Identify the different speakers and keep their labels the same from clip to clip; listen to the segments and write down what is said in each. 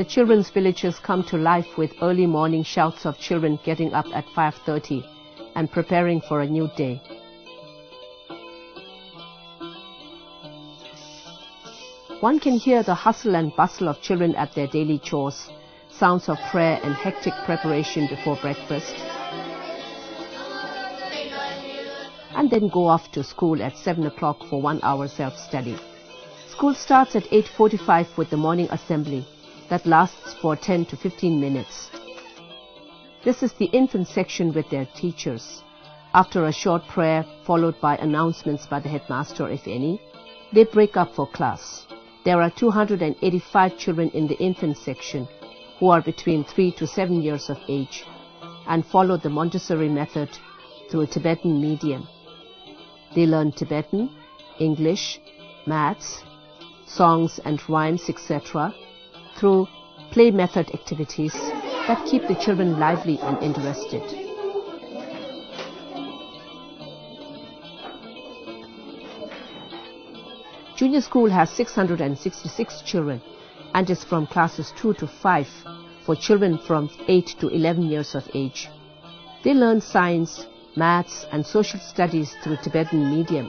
Speaker 1: The children's villages come to life with early morning shouts of children getting up at 5:30 and preparing for a new day. One can hear the hustle and bustle of children at their daily chores, sounds of prayer and hectic preparation before breakfast, and then go off to school at 7 o'clock for 1 hour self-study. School starts at 8:45 with the morning assembly that lasts for 10 to 15 minutes. This is the infant section with their teachers. After a short prayer followed by announcements by the headmaster, if any, they break up for class. There are 285 children in the infant section who are between 3 to 7 years of age and follow the Montessori method through a Tibetan medium. They learn Tibetan, English, maths, songs and rhymes, etc. through play method activities that keep the children lively and interested. Junior school has 666 children and is from classes 2 to 5 for children from 8 to 11 years of age. They learn science, maths and social studies through Tibetan medium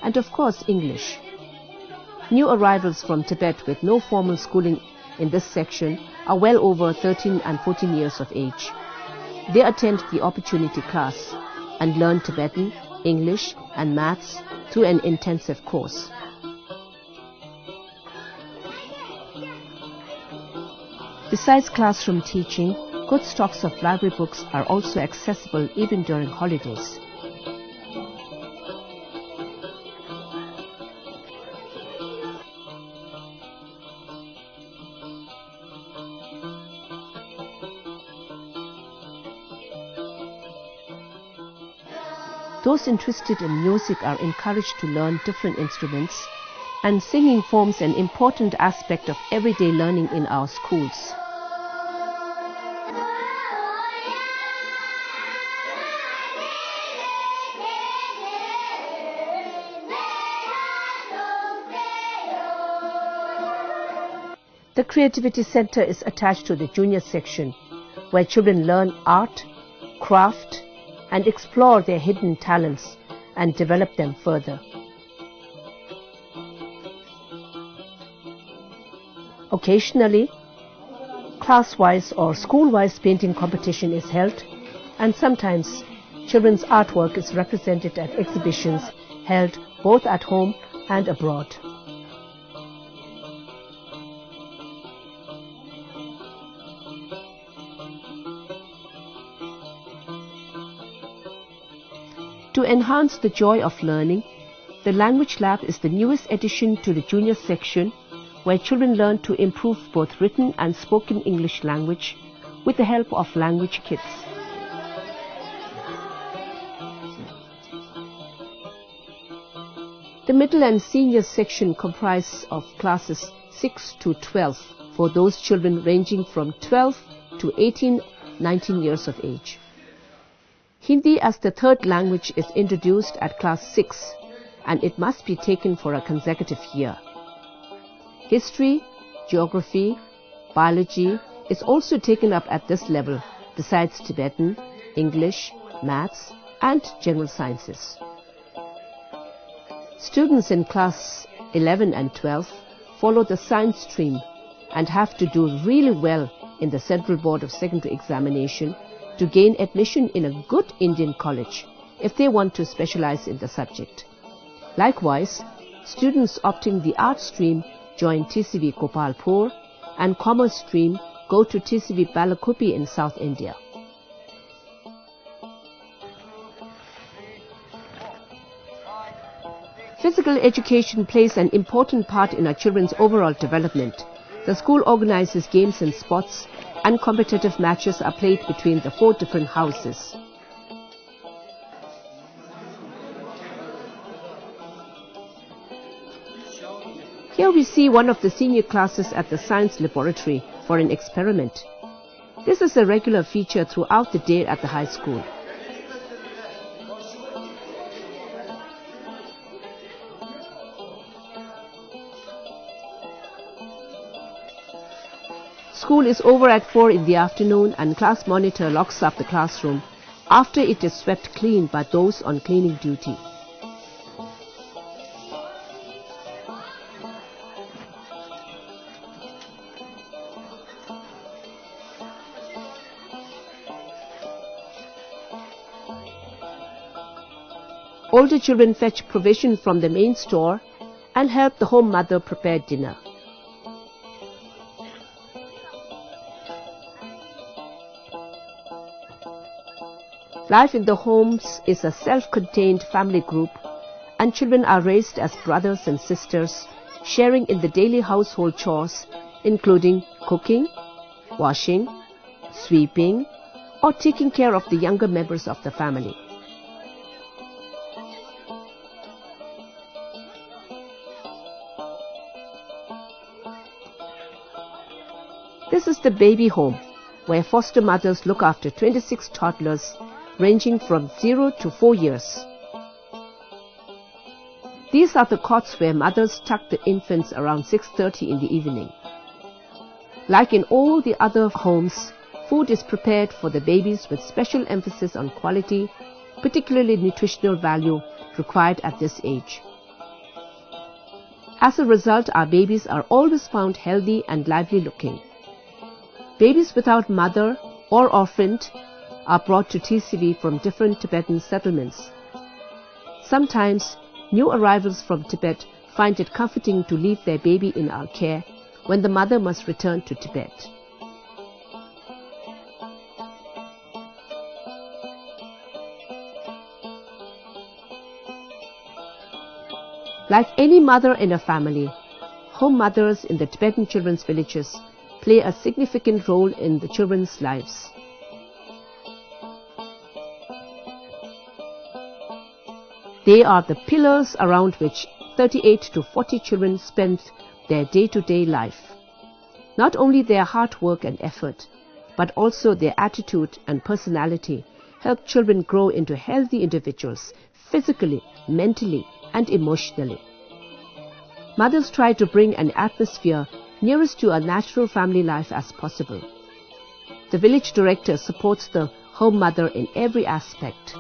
Speaker 1: and of course English. New arrivals from Tibet with no formal schooling in this section are well over 13 and 14 years of age. They attend the opportunity class and learn Tibetan, English and maths through an intensive course. Besides classroom teaching, good stocks of library books are also accessible even during holidays. Those interested in music are encouraged to learn different instruments, and singing forms an important aspect of everyday learning in our schools. The Creativity Center is attached to the junior section, where children learn art, craft, and explore their hidden talents and develop them further. Occasionally, class-wise or school-wise painting competition is held, and sometimes children's artwork is represented at exhibitions held both at home and abroad. To enhance the joy of learning, the Language Lab is the newest addition to the junior section, where children learn to improve both written and spoken English language with the help of language kits. The middle and senior section comprise of classes 6 to 12 for those children ranging from 12 to 18-19 years of age. Hindi as the third language is introduced at class 6, and it must be taken for a consecutive year. History, geography, biology is also taken up at this level, besides Tibetan, English, maths, and general sciences. Students in class 11 and 12 follow the science stream and have to do really well in the Central Board of Secondary Examination to gain admission in a good Indian college if they want to specialize in the subject. Likewise, students opting the art stream join TCV Gopalpur, and commerce stream go to TCV Balakupi in South India. Physical education plays an important part in our children's overall development. The school organizes games and sports, and competitive matches are played between the 4 different houses. Here we see one of the senior classes at the science laboratory for an experiment. This is a regular feature throughout the day at the high school. School is over at 4 in the afternoon and class monitor locks up the classroom after it is swept clean by those on cleaning duty. Older children fetch provision from the main store and help the home mother prepare dinner. Life in the homes is a self-contained family group, and children are raised as brothers and sisters, sharing in the daily household chores, including cooking, washing, sweeping, or taking care of the younger members of the family. This is the baby home, where foster mothers look after 26 toddlers ranging from 0 to 4 years. These are the cots where mothers tuck the infants around 6:30 in the evening. Like in all the other homes, food is prepared for the babies with special emphasis on quality, particularly nutritional value required at this age. As a result, our babies are always found healthy and lively looking. Babies without mother or orphaned are brought to TCV from different Tibetan settlements. Sometimes, new arrivals from Tibet find it comforting to leave their baby in our care when the mother must return to Tibet. Like any mother in a family, home mothers in the Tibetan children's villages play a significant role in the children's lives. They are the pillars around which 38 to 40 children spend their day-to-day life. Not only their hard work and effort, but also their attitude and personality help children grow into healthy individuals, physically, mentally, and emotionally. Mothers try to bring an atmosphere nearest to a natural family life as possible. The village director supports the home mother in every aspect.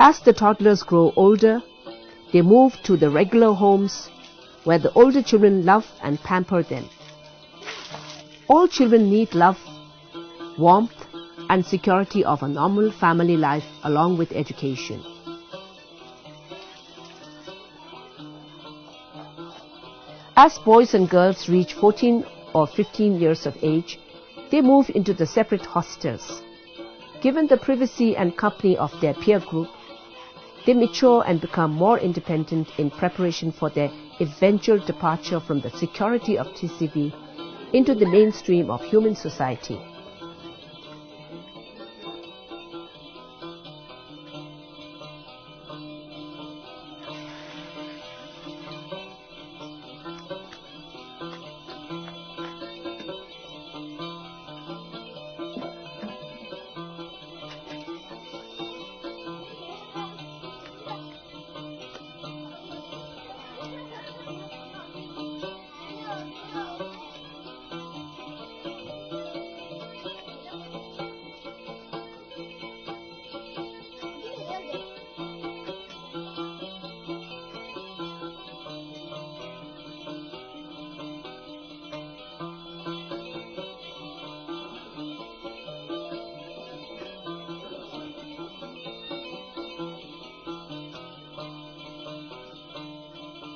Speaker 1: As the toddlers grow older, they move to the regular homes where the older children love and pamper them. All children need love, warmth, and security of a normal family life along with education. As boys and girls reach 14 or 15 years of age, they move into the separate hostels. Given the privacy and company of their peer group, they mature and become more independent in preparation for their eventual departure from the security of TCV into the mainstream of human society.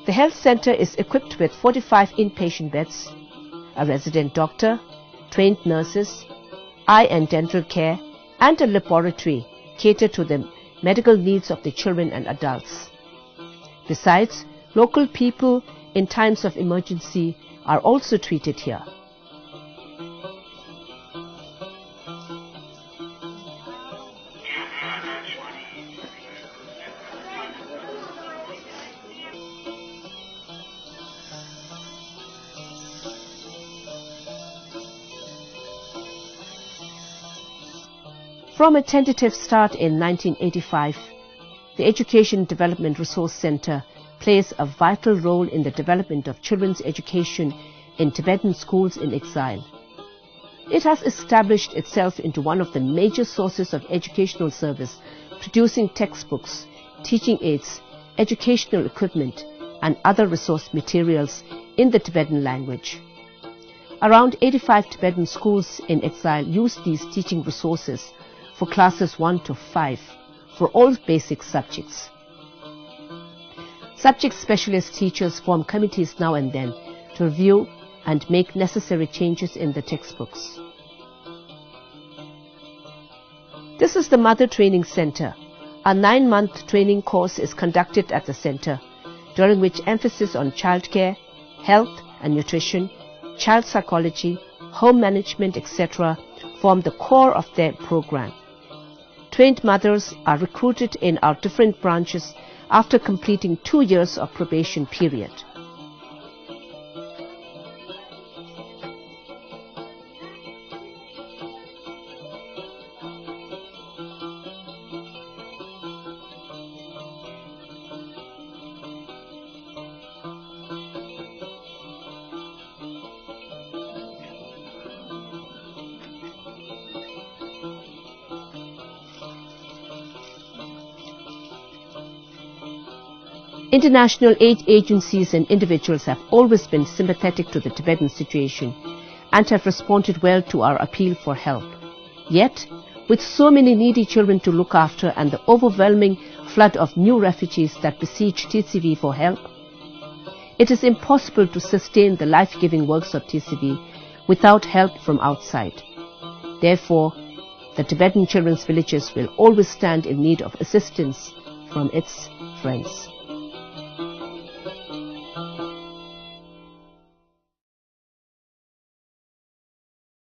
Speaker 1: The health center is equipped with 45 inpatient beds, a resident doctor, trained nurses, eye and dental care, and a laboratory catered to the medical needs of the children and adults. Besides, Local people in times of emergency are also treated here. From a tentative start in 1985, the Education Development Resource Center plays a vital role in the development of children's education in Tibetan schools in exile. It has established itself into one of the major sources of educational service, producing textbooks, teaching aids, educational equipment, and other resource materials in the Tibetan language. Around 85 Tibetan schools in exile use these teaching resources for classes 1 to 5 for all basic subjects. Subject specialist teachers form committees now and then to review and make necessary changes in the textbooks. This is the Mother Training Center. A 9-month training course is conducted at the center, during which emphasis on childcare, health and nutrition, child psychology, home management, etc. form the core of their program. Trained mothers are recruited in our different branches after completing 2 years of probation period. International aid agencies and individuals have always been sympathetic to the Tibetan situation and have responded well to our appeal for help. Yet, with so many needy children to look after and the overwhelming flood of new refugees that besiege TCV for help, it is impossible to sustain the life-giving works of TCV without help from outside. Therefore, the Tibetan Children's Villages will always stand in need of assistance from its friends.